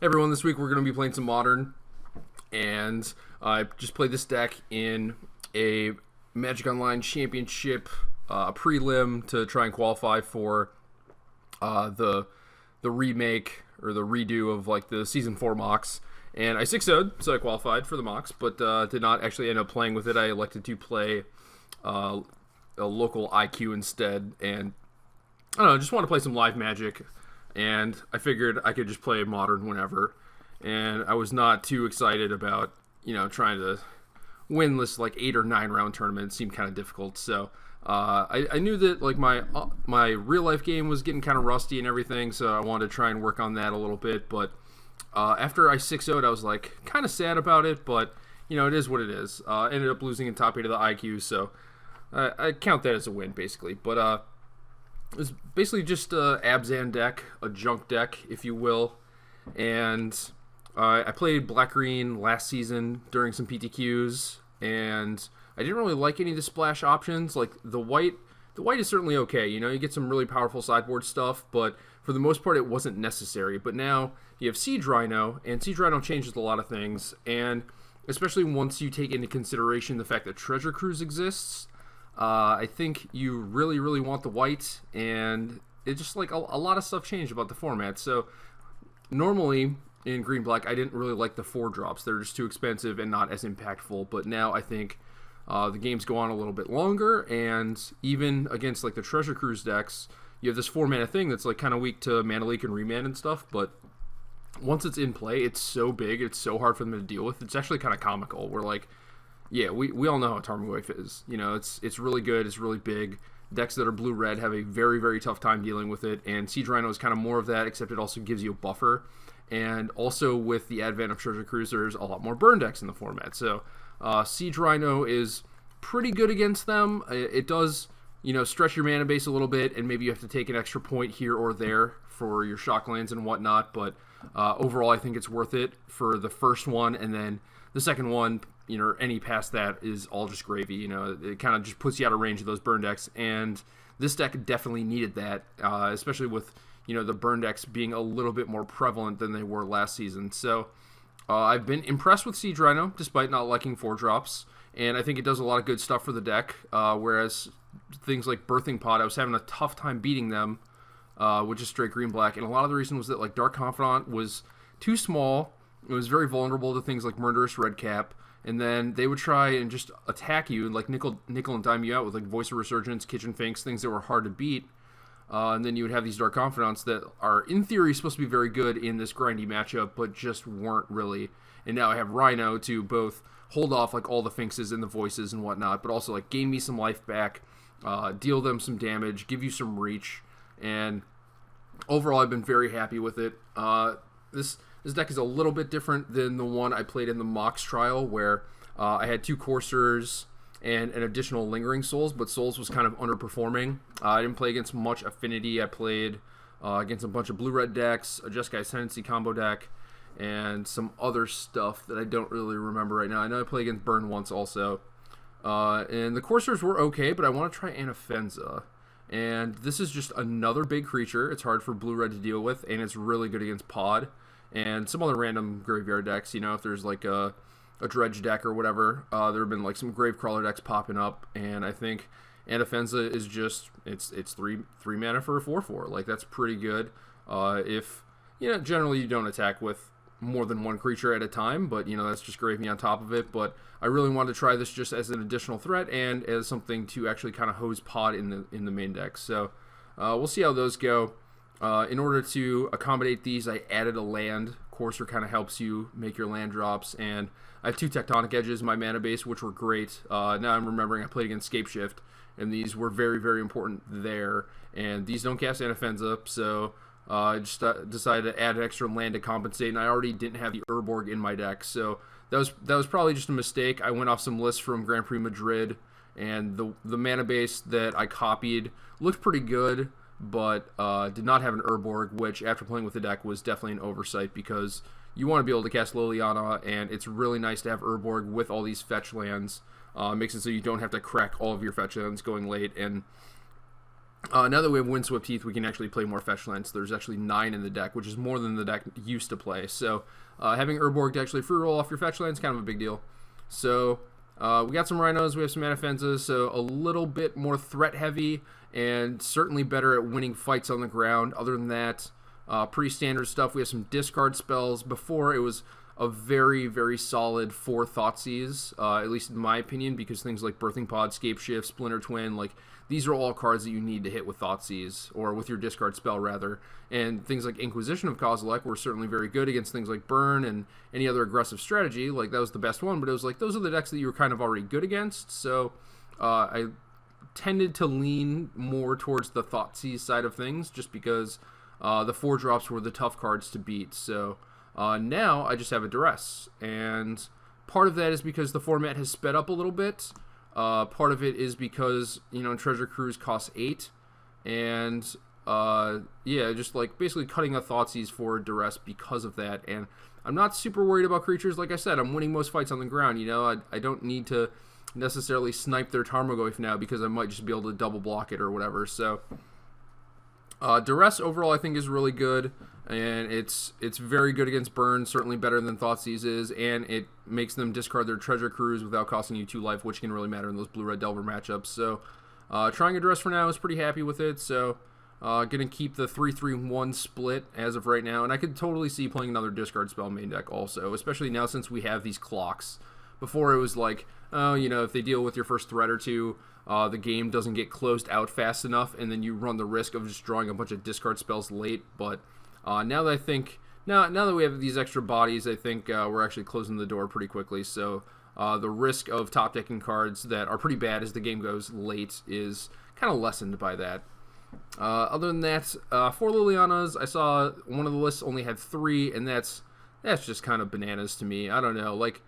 Everyone, this week we're going to be playing some Modern, and I just played this deck in a Magic Online Championship prelim to try and qualify for the remake or the redo of like the Season 4 mocks. And I 6-0'd, so I qualified for the mocks, but did not actually end up playing with it. I elected to play a local IQ instead, and I don't know, just want to play some live Magic. And I figured I could just play Modern whenever. And I was not too excited about, trying to win this like 8 or 9 round tournament. It seemed kind of difficult. So I knew that like my real life game was getting kind of rusty and everything. So I wanted to try and work on that a little bit. But after I 6-0'd, I was like kind of sad about it. But, it is what it is. Ended up losing in top 8 of the IQ. So I count that as a win basically. But it was basically just a Abzan deck, a junk deck, if you will. And I played black-green last season during some PTQs, and I didn't really like any of the splash options. Like, the white is certainly okay. You get some really powerful sideboard stuff, but for the most part, it wasn't necessary. But now you have Siege Rhino, and Siege Rhino changes a lot of things, and especially once you take into consideration the fact that Treasure Cruise exists, I think you really, really want the white, and it just like a lot of stuff changed about the format. So normally in green-black, I didn't really like the 4-drops. They're just too expensive and not as impactful. But now I think the games go on a little bit longer, and even against like the Treasure Cruise decks, you have this 4-mana thing that's like kind of weak to Mana Leak and Remand and stuff. But once it's in play, it's so big, it's so hard for them to deal with. It's actually kind of comical. We're like, yeah, we all know how Tarmogoyf is. It's really good. It's really big. Decks that are blue-red have a very, very tough time dealing with it, and Siege Rhino is kind of more of that, except it also gives you a buffer. And also with the advent of Treasure Cruise, there's a lot more burn decks in the format. So Siege Rhino is pretty good against them. It does, stretch your mana base a little bit, and maybe you have to take an extra point here or there for your shock lands and whatnot. But overall, I think it's worth it for the first one, and then the second one, any past that is all just gravy. It kind of just puts you out of range of those burn decks, and this deck definitely needed that, especially with the burn decks being a little bit more prevalent than they were last season. So I've been impressed with Siege Rhino, despite not liking 4-drops, and I think it does a lot of good stuff for the deck, whereas things like Birthing Pod, I was having a tough time beating them with just straight green-black, and a lot of the reason was that like Dark Confidant was too small. It was very vulnerable to things like Murderous Redcap, and then they would try and just attack you and like nickel and dime you out with like Voice of Resurgence, Kitchen Finks, things that were hard to beat. And then you would have these Dark Confidants that are, in theory, supposed to be very good in this grindy matchup, but just weren't really. And now I have Rhino to both hold off like all the Finxes and the Voices and whatnot, but also like gain me some life back, deal them some damage, give you some reach, and overall I've been very happy with it. This deck is a little bit different than the one I played in the Mox trial, where I had 2 Coursers and an additional Lingering Souls, but Souls was kind of underperforming. I didn't play against much Affinity. I played against a bunch of blue-red decks, a Just Guy's Tendency combo deck, and some other stuff that I don't really remember right now. I know I played against Burn once also. And the Coursers were okay, but I want to try Anafenza. And this is just another big creature. It's hard for blue-red to deal with, and it's really good against Pod. And some other random graveyard decks, if there's like a dredge deck or whatever, there have been like some Gravecrawler decks popping up, and I think Anafenza is just, it's 3 mana for a 4/4. Like, that's pretty good. If, generally you don't attack with more than one creature at a time, but, that's just gravy on top of it. But I really wanted to try this just as an additional threat and as something to actually kind of hose Pod in the main deck. So we'll see how those go. In order to accommodate these, I added a land. Courser kind of helps you make your land drops, and I have 2 Tectonic Edges in my mana base, which were great. Now I'm remembering I played against Scapeshift, and these were very, very important there. And these don't cast Anafenza, so I just decided to add an extra land to compensate, and I already didn't have the Urborg in my deck, so that was probably just a mistake. I went off some lists from Grand Prix Madrid, and the mana base that I copied looked pretty good, but did not have an Urborg, which after playing with the deck was definitely an oversight, because you want to be able to cast Liliana, and it's really nice to have Urborg with all these fetch lands. Makes it so you don't have to crack all of your fetch lands going late, and Now that we have Windswept Heath, we can actually play more fetch lands. There's actually 9 in the deck, which is more than the deck used to play. So having Urborg to actually free roll off your fetch lands is kind of a big deal. So we got some Rhinos, we have some Manafenzas, so a little bit more threat heavy and certainly better at winning fights on the ground. Other than that, pretty standard stuff. We have some discard spells. Before, it was a very, very solid 4 Thoughtseize, at least in my opinion, because things like Birthing Pod, Scape Shift, Splinter Twin, like these are all cards that you need to hit with Thoughtseize, or with your discard spell rather. And things like Inquisition of Kozilek were certainly very good against things like Burn and any other aggressive strategy. Like that was the best one, but it was like those are the decks that you were kind of already good against. So I tended to lean more towards the Thoughtseize side of things, just because the 4-drops were the tough cards to beat. So now I just have a Duress, and part of that is because the format has sped up a little bit. Part of it is because, Treasure Cruise costs 8, and yeah, just like basically cutting a Thoughtseize for Duress because of that. And I'm not super worried about creatures. Like I said, I'm winning most fights on the ground. I don't need to necessarily snipe their Tarmogoyf now because I might just be able to double block it or whatever. So Duress overall I think is really good, and it's very good against Burn, certainly better than Thoughtseize is, and it makes them discard their Treasure Cruise without costing you 2 life, which can really matter in those Blue-Red Delver matchups. So trying a Duress for now is pretty happy with it, so gonna keep the 3-3-1 split as of right now, and I could totally see playing another discard spell main deck also, especially now since we have these clocks. Before it was like, oh, if they deal with your first threat or two, the game doesn't get closed out fast enough, and then you run the risk of just drawing a bunch of discard spells late. But now that we have these extra bodies, I think we're actually closing the door pretty quickly. So the risk of top decking cards that are pretty bad as the game goes late is kind of lessened by that. Other than that, for Lilianas, I saw one of the lists only had 3, and that's just kind of bananas to me. I don't know, like,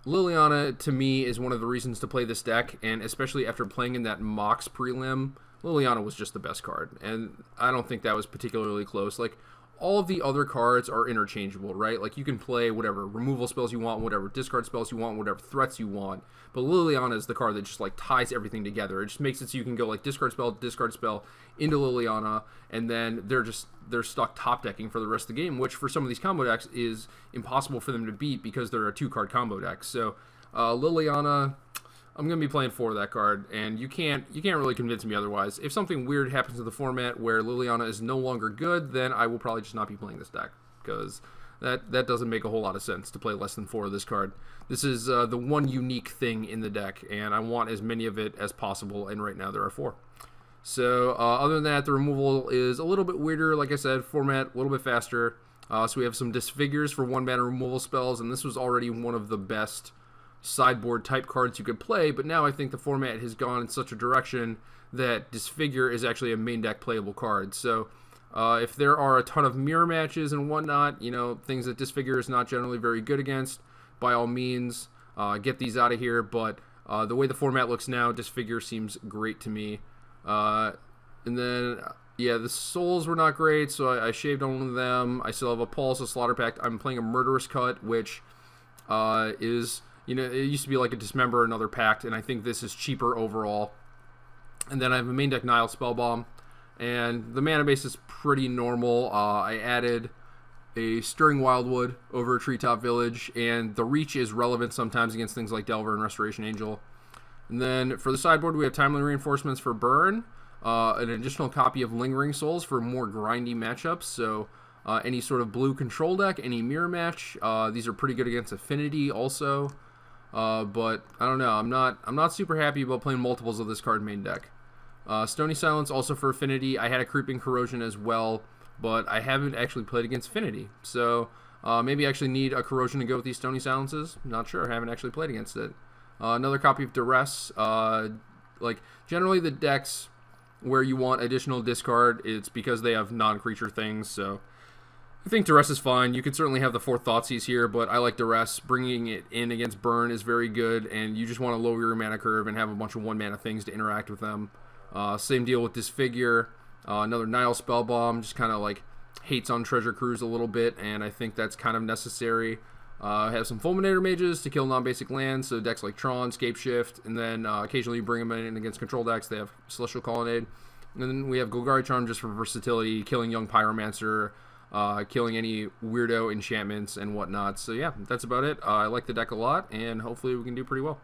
Liliana, to me, is one of the reasons to play this deck, and especially after playing in that Mox prelim, Liliana was just the best card, and I don't think that was particularly close. Like, all of the other cards are interchangeable, right? Like, you can play whatever removal spells you want, whatever discard spells you want, whatever threats you want, but Liliana is the card that just, like, ties everything together. It just makes it so you can go, like, discard spell into Liliana, and then they're stuck top decking for the rest of the game, which for some of these combo decks is impossible for them to beat because they're a 2-card combo deck. So Liliana, I'm going to be playing for that card, and you can't really convince me otherwise. If something weird happens to the format where Liliana is no longer good, then I will probably just not be playing this deck, because that doesn't make a whole lot of sense to play less than 4 of this card. This is the one unique thing in the deck, and I want as many of it as possible, and right now there are 4. So other than that, the removal is a little bit weirder. Like I said, format a little bit faster. So we have some Disfigures for 1-mana removal spells, and this was already one of the best sideboard type cards you could play, but now I think the format has gone in such a direction that Disfigure is actually a main deck playable card. So if there are a ton of mirror matches and whatnot, things that Disfigure is not generally very good against, by all means, get these out of here. But the way the format looks now, Disfigure seems great to me. And then, yeah, the souls were not great, so I shaved on one of them. I still have a Pulse, a Slaughter Pact. I'm playing a Murderous Cut, which is, it used to be like a Dismember, another Pact, and I think this is cheaper overall. And then I have a main deck Nile Spellbomb, and the mana base is pretty normal. I added a Stirring Wildwood over a Treetop Village, and the reach is relevant sometimes against things like Delver and Restoration Angel. And then for the sideboard, we have Timely Reinforcements for Burn, an additional copy of Lingering Souls for more grindy matchups. So any sort of blue control deck, any mirror match, these are pretty good against Affinity also. But I don't know, I'm not super happy about playing multiples of this card main deck. Stony Silence also for Affinity. I had a Creeping Corrosion as well, but I haven't actually played against Affinity. So maybe I actually need a Corrosion to go with these Stony Silences. Not sure, I haven't actually played against it. Another copy of Duress. Like, generally the decks where you want additional discard, it's because they have non-creature things, so I think Duress is fine. You could certainly have the 4 Thoughtseize here, but I like Duress. Bringing it in against Burn is very good, and you just want to lower your mana curve and have a bunch of 1-mana things to interact with them. Same deal with Disfigure. Another Nile Spellbomb, just kind of like hates on Treasure Cruise a little bit, and I think that's kind of necessary. Have some Fulminator Mages to kill non-basic lands, so decks like Tron, Scape Shift, and then occasionally you bring them in against control decks. They have Celestial Colonnade. And then we have Golgari Charm just for versatility, killing Young Pyromancer, killing any weirdo enchantments and whatnot. So yeah, that's about it. I like the deck a lot, and hopefully we can do pretty well.